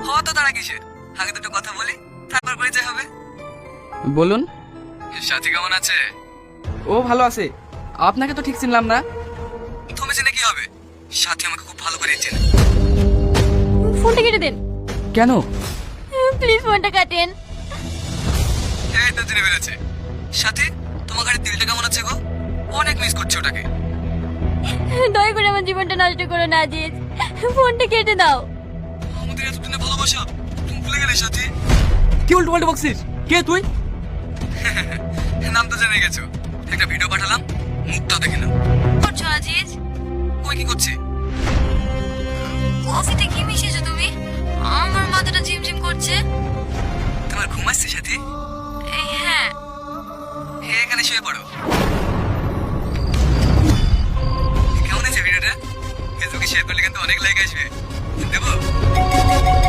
হওয়া তো তারা কিসের, আগে দুটো কথা বলি তারপর পরিচয় হবে। বলুন। সাথী কেমন আছে? ও ভালো আছে, আপনাকে তো ঠিক চিনলাম না। তুমি চেনে কি হবে, সাথী আমাকে খুব ভালো করে চেনে। ফোনটা কেটে দেন কেন? প্লিজ, ফোনটা কাটেন। এই তো চিনে ফেলেছে। সাথী, তোমার ঘরে দিলটা কেমন আছে গো? অনেক মিস করছে ওটাকে। দয়া করে আমার জীবনটা নষ্ট করো না আজিজ, ফোনটা কেটে দাও। আমাদের এতদিনে ভালোবাসা তুমি ভুলে গেলে সাথী? কি উল্টো পাল্টা বকছিস? কে তুই? নাম তো জেনে গেছো, একটা ভিডিও পাঠালাম, মুখটা দেখে নাও। করছো আজিজ? ওই কি করছে? কফিতে কি মিশিয়েছো তুমি?